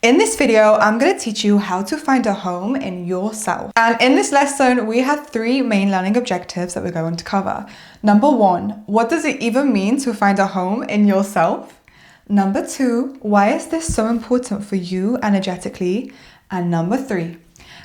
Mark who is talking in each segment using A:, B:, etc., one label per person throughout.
A: In this video, I'm going to teach you how to find a home in yourself. And in this lesson, we have 3 main learning objectives that we're going to cover. Number 1, what does it even mean to find a home in yourself? Number 2, why is this so important for you energetically? And number 3,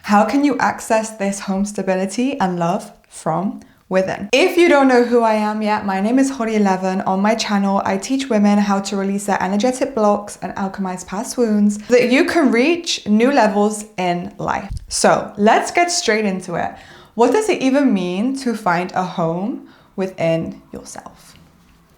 A: how can you access this home stability and love from within? If you don't know who I am yet, my name is Hori11. On my channel, I teach women how to release their energetic blocks and alchemize past wounds so that you can reach new levels in life. So let's get straight into it. What does it even mean to find a home within yourself?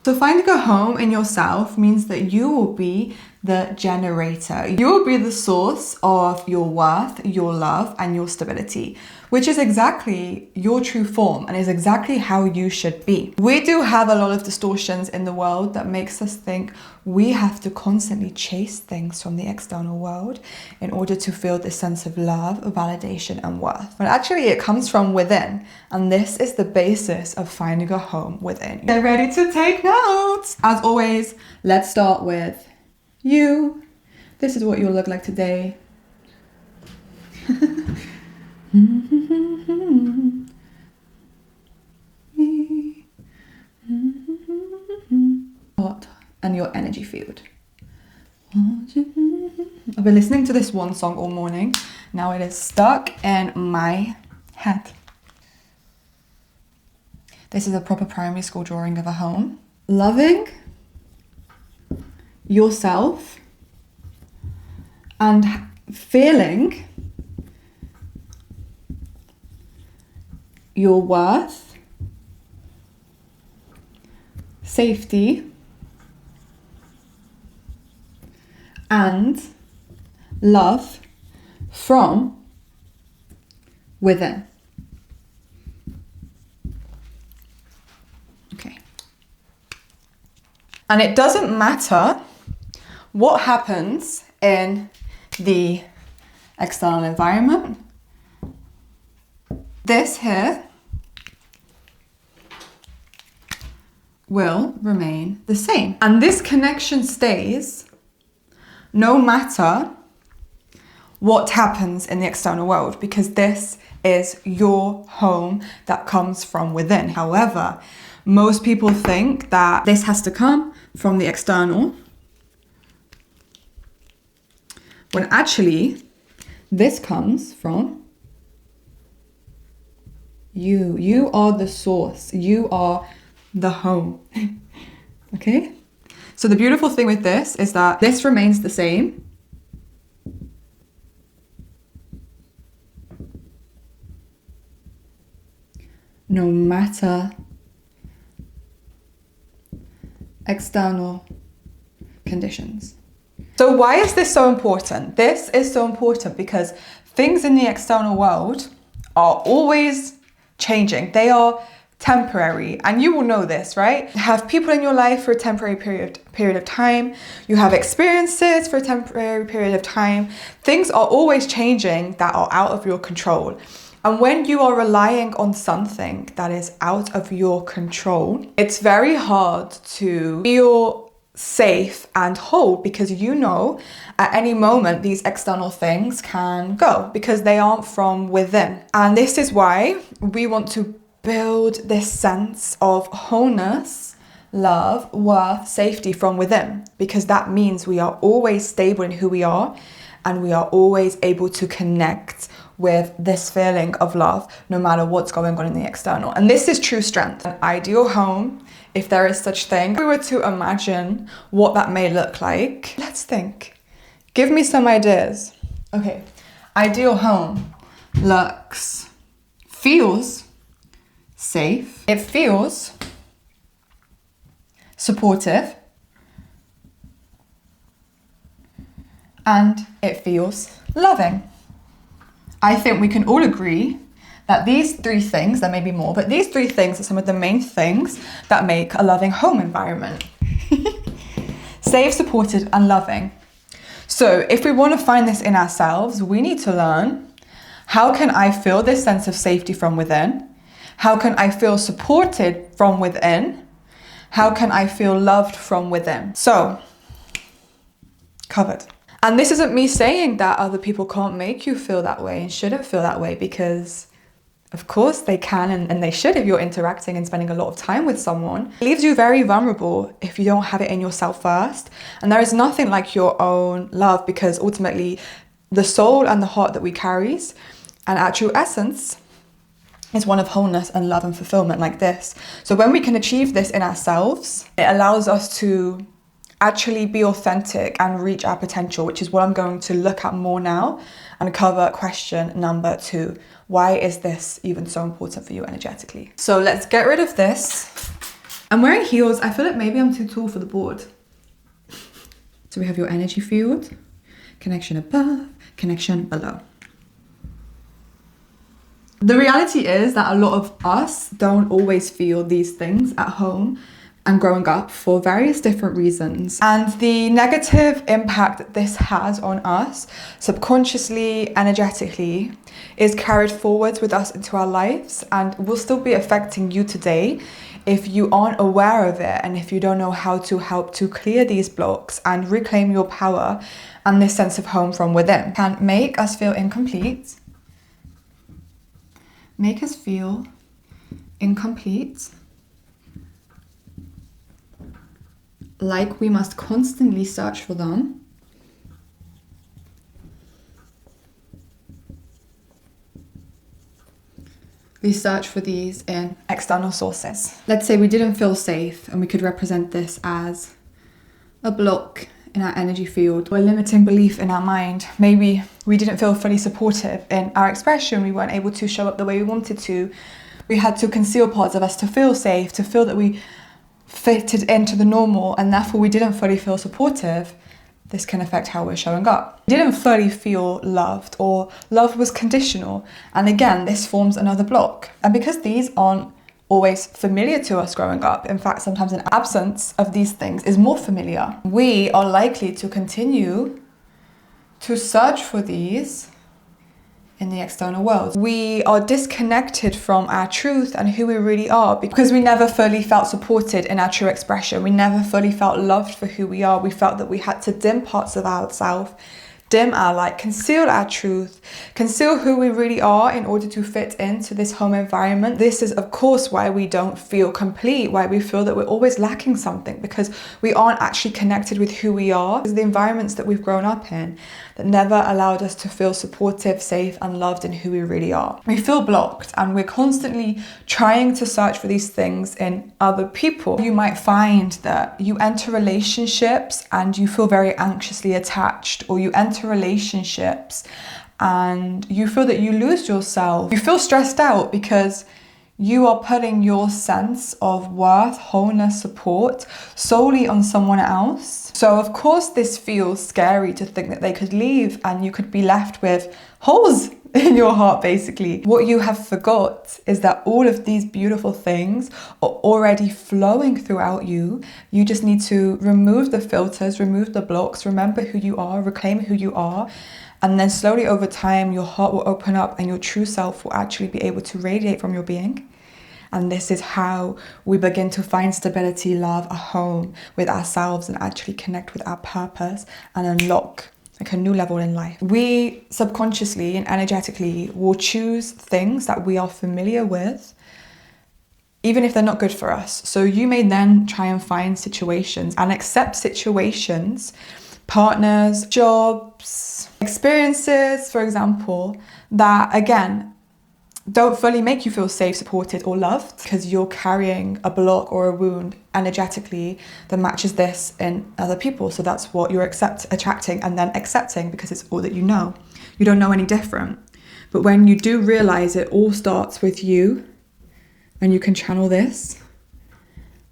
A: So finding a home in yourself means that you will be the generator. You will be the source of your worth, your love, and your stability, which is exactly your true form and is exactly how you should be. We do have a lot of distortions in the world that makes us think we have to constantly chase things from the external world in order to feel this sense of love, validation, and worth. But actually it comes from within, and this is the basis of finding a home within. Get ready to take notes. As always, let's start with you. This is what you'll look like today. And your energy field. I've been listening to this one song all morning. Now it is stuck in my head. This is a proper primary school drawing of a home. Loving yourself and feeling your worth, safety, and love from within. Okay. And it doesn't matter what happens in the external environment. This here will remain the same. And this connection stays no matter what happens in the external world, because this is your home that comes from within. However, most people think that this has to come from the external, when actually this comes from you. You are the source. You are the home. Okay? So the beautiful thing with this is that this remains the same. No matter external conditions. So why is this so important? This is so important because things in the external world are always changing. They are temporary, and you will know this, right? You have people in your life for a temporary period of time. You have experiences for a temporary period of time. Things are always changing that are out of your control. And when you are relying on something that is out of your control, it's very hard to feel safe and whole, because you know at any moment these external things can go because they aren't from within. And this is why we want to build this sense of wholeness, love, worth, safety from within, because that means we are always stable in who we are, and we are always able to connect with this feeling of love no matter what's going on in the external. And this is true strength. An ideal home, if there is such thing, if we were to imagine what that may look like, let's think. Give me some ideas. Okay, ideal home feels safe. It feels supportive, and it feels loving. I think we can all agree that these 3 things, there may be more, but these 3 things are some of the main things that make a loving home environment. Safe, supported, and loving. So if we want to find this in ourselves, we need to learn, how can I feel this sense of safety from within? How can I feel supported from within? How can I feel loved from within? So, covered. And this isn't me saying that other people can't make you feel that way and shouldn't feel that way, because of course they can and they should if you're interacting and spending a lot of time with someone. It leaves you very vulnerable if you don't have it in yourself first. And there is nothing like your own love, because ultimately the soul and the heart that we carries and our true essence is one of wholeness and love and fulfillment, like this. So when we can achieve this in ourselves, it allows us to actually be authentic and reach our potential, which is what I'm going to look at more now and cover question number 2. Why is this even so important for you energetically? So let's get rid of this. I'm wearing heels. I feel like maybe I'm too tall for the board. So we have your energy field, connection above, connection below. The reality is that a lot of us don't always feel these things at home and growing up for various different reasons. And the negative impact that this has on us, subconsciously, energetically, is carried forwards with us into our lives and will still be affecting you today if you aren't aware of it and if you don't know how to help to clear these blocks and reclaim your power and this sense of home from within. Can make us feel incomplete, make us feel incomplete, like we must constantly search for them. We search for these in external sources. Let's say we didn't feel safe, and we could represent this as a block in our energy field or a limiting belief in our mind. Maybe we didn't feel fully supportive in our expression. We weren't able to show up the way we wanted to. We had to conceal parts of us to feel safe, to feel that we fitted into the normal, and therefore we didn't fully feel supportive. This can affect how we're showing up. We didn't fully feel loved, or love was conditional. And again, this forms another block. And because these aren't always familiar to us growing up, in fact, sometimes an absence of these things is more familiar, we are likely to continue to search for these in the external world. We are disconnected from our truth and who we really are because we never fully felt supported in our true expression. We never fully felt loved for who we are. We felt that we had to dim parts of ourselves, dim our light, conceal our truth, conceal who we really are in order to fit into this home environment. This is, of course, why we don't feel complete, why we feel that we're always lacking something, because we aren't actually connected with who we are. It's the environments that we've grown up in that never allowed us to feel supportive, safe, and loved in who we really are. We feel blocked, and we're constantly trying to search for these things in other people. You might find that you enter relationships and you feel very anxiously attached, or you enter relationships and you feel that you lose yourself. You feel stressed out because you are putting your sense of worth, wholeness, support solely on someone else. So of course this feels scary to think that they could leave and you could be left with holes in your heart, basically. What you have forgot is that all of these beautiful things are already flowing throughout you. You just need to remove the filters, remove the blocks, remember who you are, reclaim who you are. And then slowly over time, your heart will open up and your true self will actually be able to radiate from your being. And this is how we begin to find stability, love, a home with ourselves, and actually connect with our purpose and unlock like a new level in life. We subconsciously and energetically will choose things that we are familiar with, even if they're not good for us. So you may then try and find situations and accept situations, partners, jobs, experiences, for example, that again, don't fully make you feel safe, supported, or loved, because you're carrying a block or a wound energetically that matches this in other people. So that's what you're attracting and then accepting, because it's all that you know. You don't know any different. But when you do realize it all starts with you and you can channel this,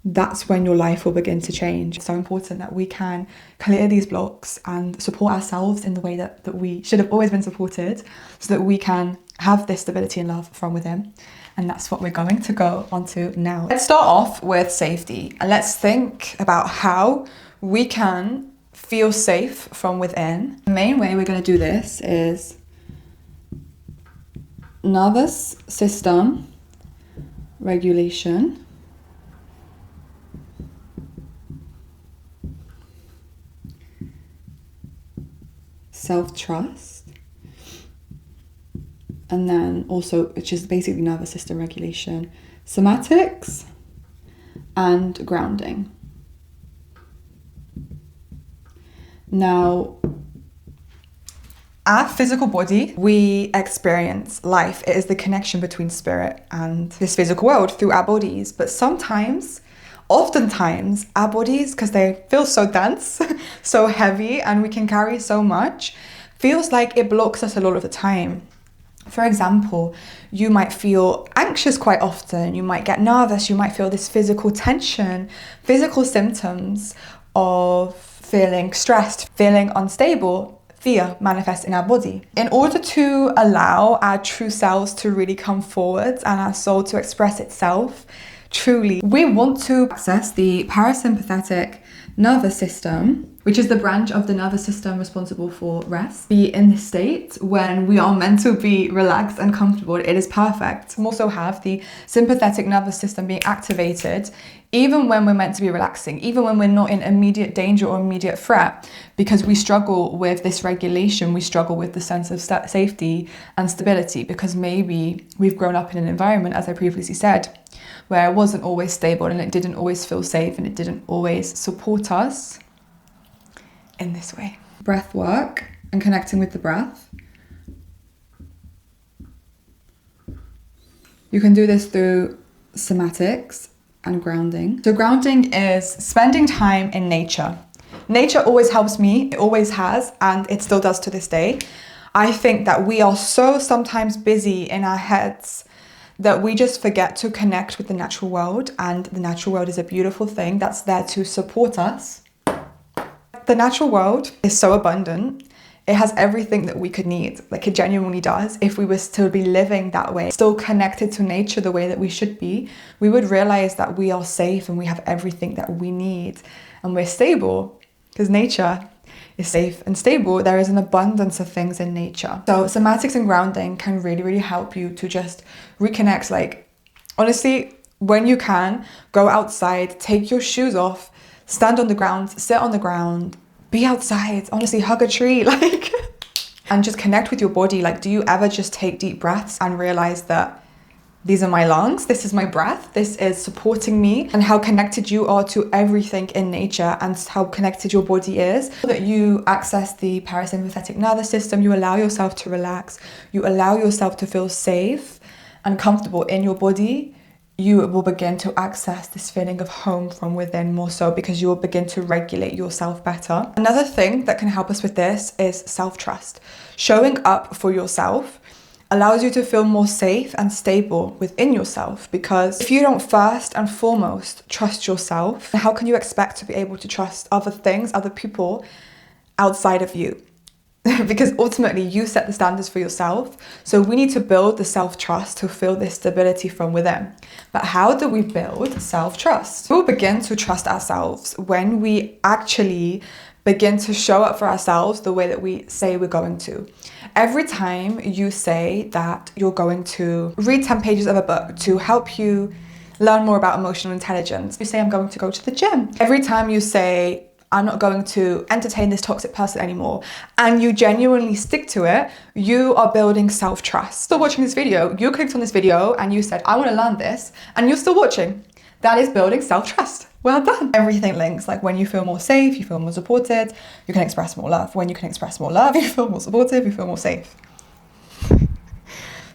A: that's when your life will begin to change. It's so important that we can clear these blocks and support ourselves in the way that we should have always been supported, so that we can have this stability and love from within. And that's what we're going to go onto now. Let's start off with safety, and let's think about how we can feel safe from within. The main way we're going to do this is nervous system regulation. self-trust, and then also, which is basically nervous system regulation, somatics, and grounding. Now, our physical body, we experience life. It is the connection between spirit and this physical world through our bodies. But oftentimes, our bodies, because they feel so dense, so heavy, and we can carry so much, feels like it blocks us a lot of the time. For example, you might feel anxious quite often, you might get nervous, you might feel this physical tension, physical symptoms of feeling stressed, feeling unstable. Fear manifests in our body. In order to allow our true selves to really come forward and our soul to express itself truly, we want to access the parasympathetic nervous system, which is the branch of the nervous system responsible for rest. Be in this state when we are meant to be relaxed and comfortable. It is perfect. We also have the sympathetic nervous system being activated even when we're meant to be relaxing, even when we're not in immediate danger or immediate threat, because we struggle with this regulation, we struggle with the sense of safety and stability, because maybe we've grown up in an environment, as I previously said, where it wasn't always stable and it didn't always feel safe and it didn't always support us in this way. Breath work and connecting with the breath. You can do this through somatics and grounding. So grounding is spending time in nature. Nature always helps me, it always has, and it still does to this day. I think that we are so sometimes busy in our heads that we just forget to connect with the natural world, and the natural world is a beautiful thing that's there to support us. The natural world is so abundant. It has everything that we could need, like it genuinely does. If we were still be living that way, still connected to nature the way that we should be, we would realize that we are safe and we have everything that we need and we're stable, because nature is safe and stable. There is an abundance of things in nature. So somatics and grounding can really, really help you to just reconnect. Like, honestly, when you can, go outside, take your shoes off, stand on the ground, sit on the ground, be outside, honestly, hug a tree, like, and just connect with your body. Like, do you ever just take deep breaths and realize that these are my lungs, this is my breath, this is supporting me, and how connected you are to everything in nature and how connected your body is. So that you access the parasympathetic nervous system, you allow yourself to relax, you allow yourself to feel safe and comfortable in your body, you will begin to access this feeling of home from within more so, because you will begin to regulate yourself better. Another thing that can help us with this is self-trust. Showing up for yourself allows you to feel more safe and stable within yourself, because if you don't first and foremost trust yourself, how can you expect to be able to trust other things, other people outside of you? Because ultimately you set the standards for yourself. So we need to build the self-trust to feel this stability from within. But how do we build self-trust? We'll begin to trust ourselves when we actually begin to show up for ourselves the way that we say we're going to. Every time you say that you're going to read 10 pages of a book to help you learn more about emotional intelligence, you say, I'm going to go to the gym. Every time you say, I'm not going to entertain this toxic person anymore, and you genuinely stick to it, you are building self-trust. Still watching this video, you clicked on this video and you said, I want to learn this, and you're still watching. That is building self-trust. Well done. Everything links. Like, when you feel more safe, you feel more supported, you can express more love. When you can express more love, you feel more supportive, you feel more safe.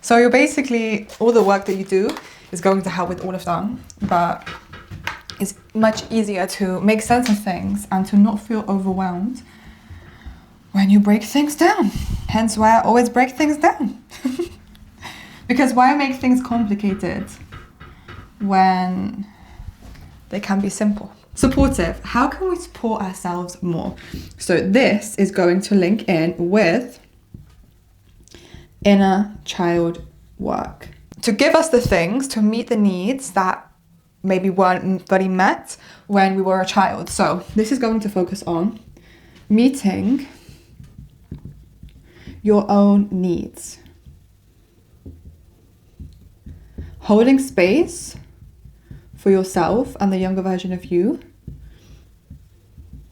A: So you're basically, all the work that you do is going to help with all of them, but it's much easier to make sense of things and to not feel overwhelmed when you break things down. Hence why I always break things down. Because why make things complicated when they can be simple? Supportive. How can we support ourselves more? So this is going to link in with inner child work. To give us the things to meet the needs that maybe weren't fully met when we were a child. So this is going to focus on meeting your own needs. Holding space for yourself and the younger version of you.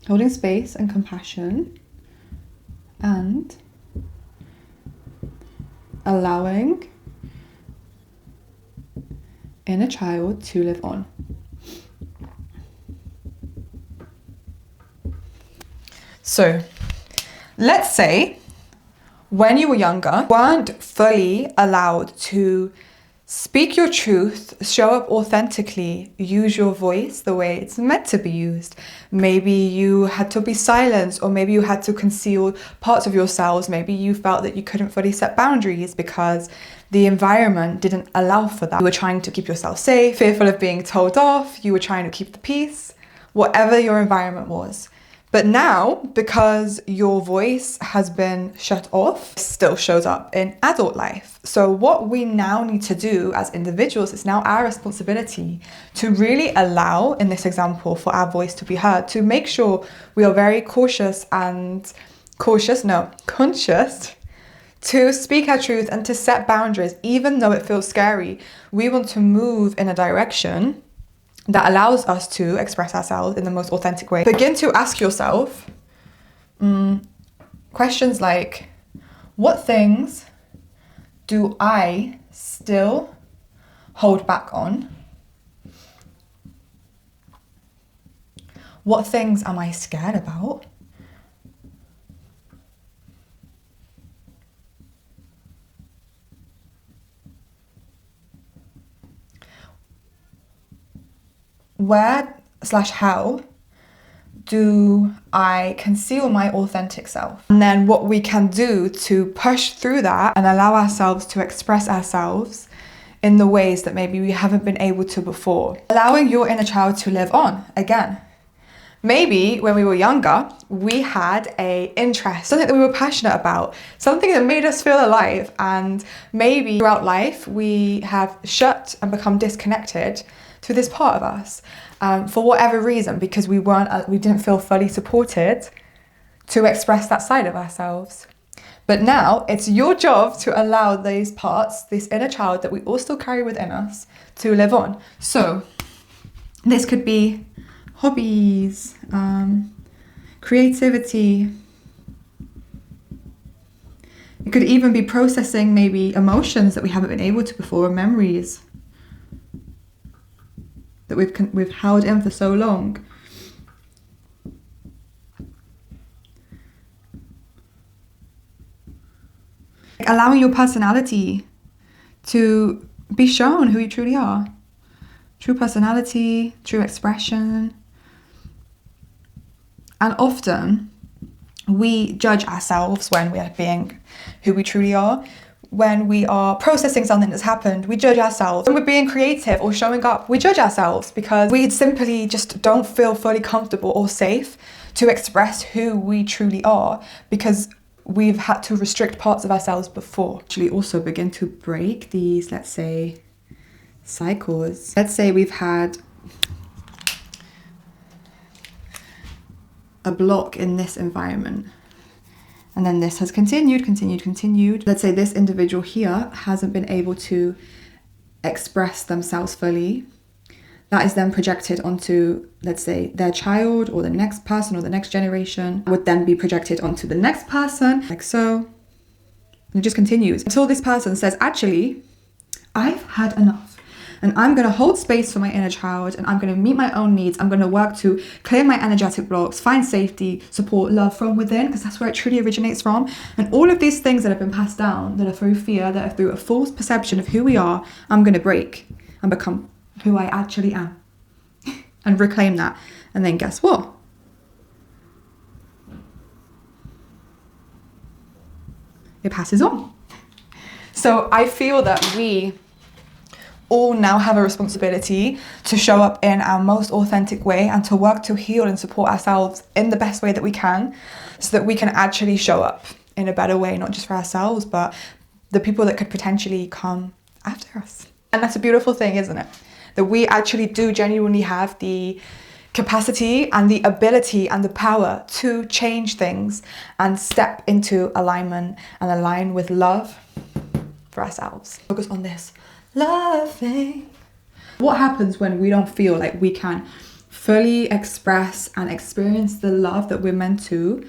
A: Holding space and compassion and allowing inner child to live on. So, let's say when you were younger, you weren't fully allowed to speak your truth, show up authentically, use your voice the way it's meant to be used. Maybe you had to be silenced, or maybe you had to conceal parts of yourselves. Maybe you felt that you couldn't fully set boundaries because the environment didn't allow for that. You were trying to keep yourself safe, fearful of being told off, you were trying to keep the peace, whatever your environment was. But now, because your voice has been shut off, it still shows up in adult life. So what we now need to do as individuals, it's now our responsibility to really allow, in this example, for our voice to be heard, to make sure we are very conscious to speak our truth and to set boundaries, even though it feels scary. We want to move in a direction that allows us to express ourselves in the most authentic way. Begin to ask yourself questions like, what things do I still hold back on? What things am I scared about? Where/how do I conceal my authentic self? And then what we can do to push through that and allow ourselves to express ourselves in the ways that maybe we haven't been able to before. Allowing your inner child to live on again. Maybe when we were younger, we had an interest, something that we were passionate about, something that made us feel alive. And maybe throughout life, we have shut and become disconnected to this part of us for whatever reason, because we didn't feel fully supported to express that side of ourselves. But now it's your job to allow these parts, this inner child that we all still carry within us, to live on. So this could be hobbies, creativity. It could even be processing maybe emotions that we haven't been able to before, or memories that we've held in for so long. Allowing your personality to be shown who you truly are. True personality, true expression. And often we judge ourselves when we are being who we truly are. When we are processing something that's happened, we judge ourselves. When we're being creative or showing up, we judge ourselves because we simply just don't feel fully comfortable or safe to express who we truly are, because we've had to restrict parts of ourselves before. Actually also begin to break these, let's say, cycles. Let's say we've had a block in this environment, and then this has continued. Let's say this individual here hasn't been able to express themselves fully. That is then projected onto, let's say, their child or the next person or the next generation, would then be projected onto the next person, like so. And it just continues until this person says, actually, I've had enough. And I'm going to hold space for my inner child, and I'm going to meet my own needs. I'm going to work to clear my energetic blocks, find safety, support, love from within, because that's where it truly originates from. And all of these things that have been passed down, that are through fear, that are through a false perception of who we are, I'm going to break and become who I actually am and reclaim that. And then guess what? It passes on. So I feel that we all now have a responsibility to show up in our most authentic way and to work to heal and support ourselves in the best way that we can, so that we can actually show up in a better way, not just for ourselves, but the people that could potentially come after us. And that's a beautiful thing, isn't it? That we actually do genuinely have the capacity and the ability and the power to change things and step into alignment and align with love for ourselves. Focus on this. Loving. What happens when we don't feel like we can fully express and experience the love that we're meant to?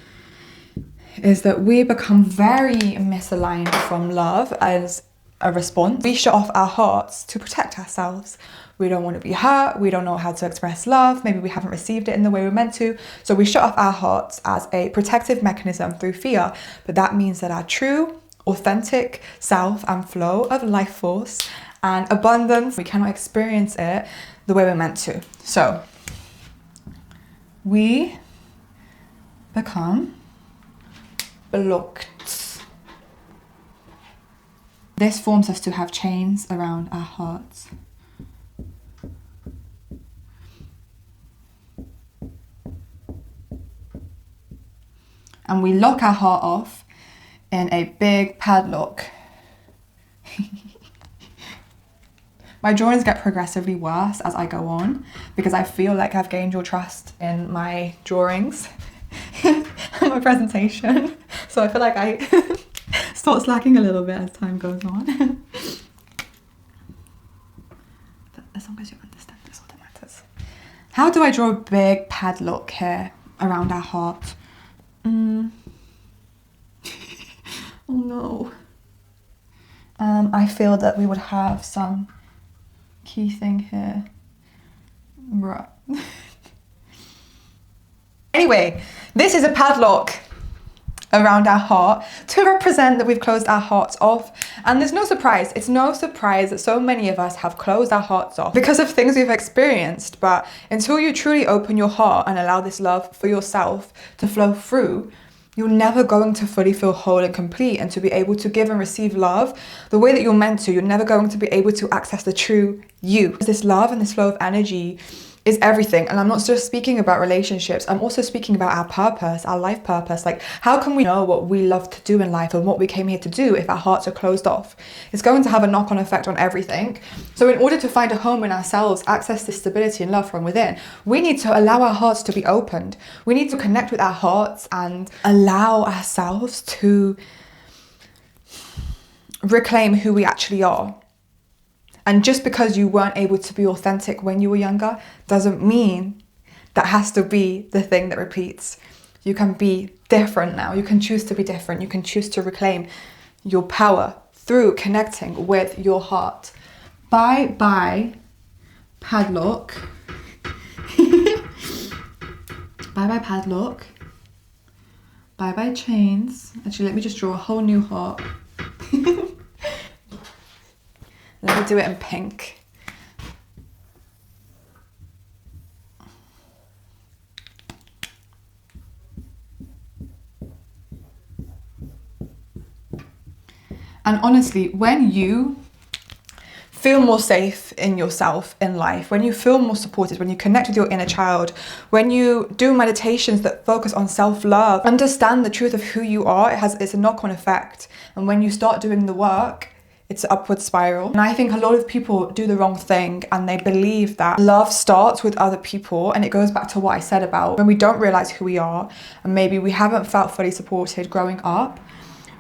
A: is that we become very misaligned from love as a response. We shut off our hearts to protect ourselves. We don't want to be hurt. We don't know how to express love. Maybe we haven't received it in the way we're meant to. So we shut off our hearts as a protective mechanism through fear. But that means that our true, authentic self and flow of life force and abundance, we cannot experience it the way we're meant to. So we become blocked. This forms us to have chains around our hearts. And we lock our heart off in a big padlock. My drawings get progressively worse as I go on because I feel like I've gained your trust in my drawings and my presentation. So I feel like I start slacking a little bit as time goes on. But as long as you understand, that's all that matters. How do I draw a big padlock here around our heart? Oh no. I feel that we would have some key thing here. Right. Anyway, this is a padlock around our heart to represent that we've closed our hearts off. And there's no surprise. It's no surprise that so many of us have closed our hearts off because of things we've experienced. But until you truly open your heart and allow this love for yourself to flow through, you're never going to fully feel whole and complete and to be able to give and receive love the way that you're meant to. You're never going to be able to access the true you. This love and this flow of energy is everything. And I'm not just speaking about relationships. I'm also speaking about our purpose, our life purpose. Like, how can we know what we love to do in life and what we came here to do if our hearts are closed off? It's going to have a knock-on effect on everything. So in order to find a home in ourselves, access this stability and love from within, we need to allow our hearts to be opened. We need to connect with our hearts and allow ourselves to reclaim who we actually are. And just because you weren't able to be authentic when you were younger doesn't mean that has to be the thing that repeats. You can be different now. You can choose to be different. You can choose to reclaim your power through connecting with your heart. Bye bye padlock. Bye bye padlock. Bye bye chains. Actually, let me just draw a whole new heart. Let me do it in pink. And honestly, when you feel more safe in yourself in life, when you feel more supported, when you connect with your inner child, when you do meditations that focus on self-love, understand the truth of who you are, it's a knock-on effect. And when you start doing the work, it's an upward spiral. And I think a lot of people do the wrong thing and they believe that love starts with other people. And it goes back to what I said about when we don't realize who we are and maybe we haven't felt fully supported growing up,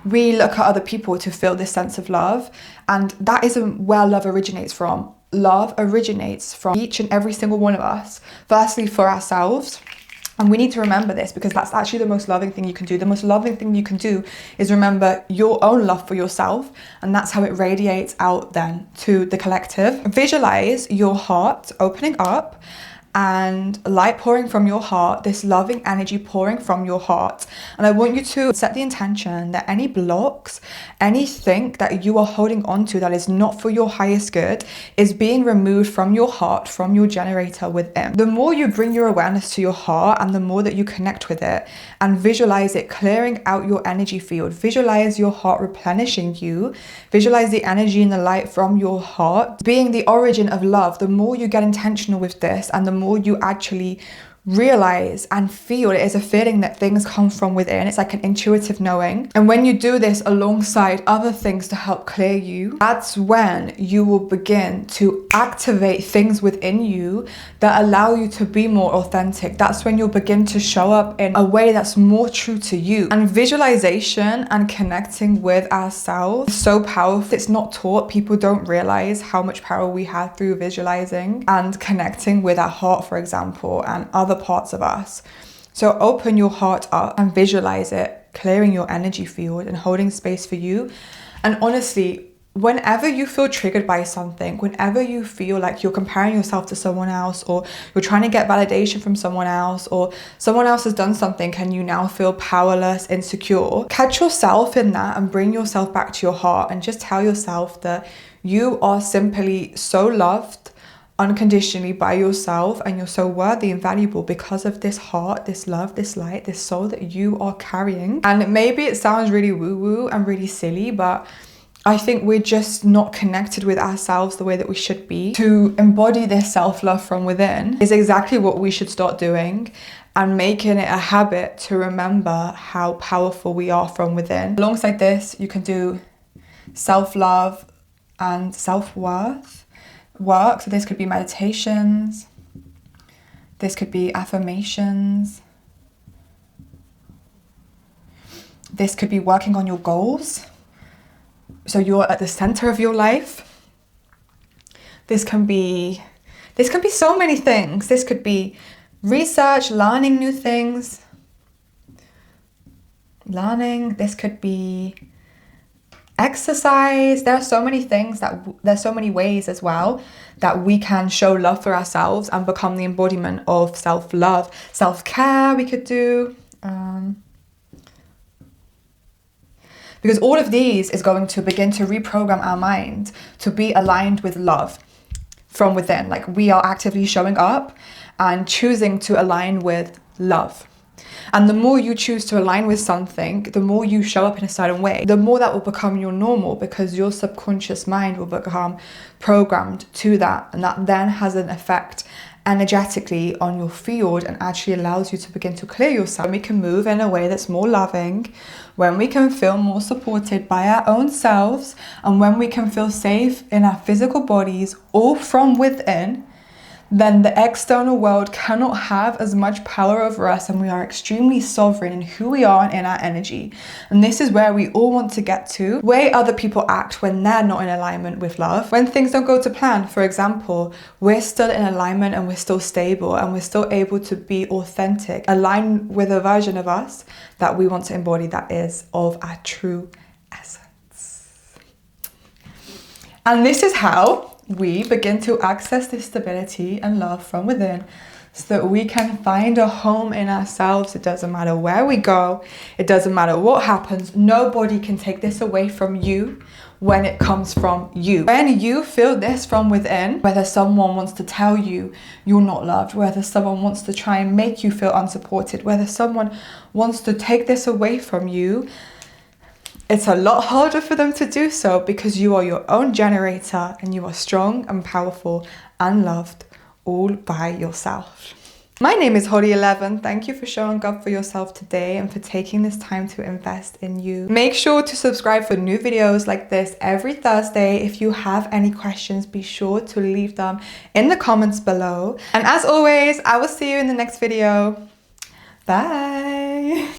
A: we look at other people to feel this sense of love. And that isn't where love originates from. Love originates from each and every single one of us. Firstly, for ourselves. And we need to remember this because that's actually the most loving thing you can do. The most loving thing you can do is remember your own love for yourself. And that's how it radiates out then to the collective. Visualize your heart opening up and light pouring from your heart, this loving energy pouring from your heart. And I want you to set the intention that any blocks, anything that you are holding on to that is not for your highest good is being removed from your heart, from your generator within. The more you bring your awareness to your heart and the more that you connect with it and visualize it clearing out your energy field, visualize your heart replenishing you, visualize the energy and the light from your heart being the origin of love. The more you get intentional with this and the more you actually realize and feel, it is a feeling that things come from within. It's like an intuitive knowing. And when you do this alongside other things to help clear you, that's when you will begin to activate things within you that allow you to be more authentic. That's when you'll begin to show up in a way that's more true to you. And visualization and connecting with ourselves is so powerful. It's not taught. People don't realize how much power we have through visualizing and connecting with our heart, for example, and other parts of us. So open your heart up and visualize it clearing your energy field and holding space for you. And honestly, whenever you feel triggered by something, whenever you feel like you're comparing yourself to someone else, or you're trying to get validation from someone else, or someone else has done something and you now feel powerless, insecure, catch yourself in that and bring yourself back to your heart and just tell yourself that you are simply so loved unconditionally by yourself, and you're so worthy and valuable because of this heart, this love, this light, this soul that you are carrying. And maybe it sounds really woo-woo and really silly, but I think we're just not connected with ourselves the way that we should be. To embody this self-love from within is exactly what we should start doing, and making it a habit to remember how powerful we are from within. Alongside this, you can do self-love and self-worth work. So this could be meditations, this could be affirmations, this could be working on your goals, so you're at the center of your life. This can be so many things. This could be research, learning new things, this could be exercise. There are so many things there's so many ways as well that we can show love for ourselves and become the embodiment of self-love. Self-care we could do, because all of these is going to begin to reprogram our mind to be aligned with love from within. Like, we are actively showing up and choosing to align with love. And the more you choose to align with something, the more you show up in a certain way, the more that will become your normal, because your subconscious mind will become programmed to that. And that then has an effect energetically on your field and actually allows you to begin to clear yourself. When we can move in a way that's more loving, when we can feel more supported by our own selves, and when we can feel safe in our physical bodies, all from within, then the external world cannot have as much power over us, and we are extremely sovereign in who we are and in our energy. And this is where we all want to get to. Way other people act when they're not in alignment with love. When things don't go to plan, for example, we're still in alignment and we're still stable and we're still able to be authentic, align with a version of us that we want to embody, that is of our true essence. And this is how we begin to access this stability and love from within, so that we can find a home in ourselves. It doesn't matter where we go, it doesn't matter what happens, nobody can take this away from you when it comes from you. When you feel this from within, whether someone wants to tell you you're not loved, whether someone wants to try and make you feel unsupported, whether someone wants to take this away from you, it's a lot harder for them to do so, because you are your own generator and you are strong and powerful and loved all by yourself. My name is Holly11. Thank you for showing up for yourself today and for taking this time to invest in you. Make sure to subscribe for new videos like this every Thursday. If you have any questions, be sure to leave them in the comments below. And as always, I will see you in the next video. Bye.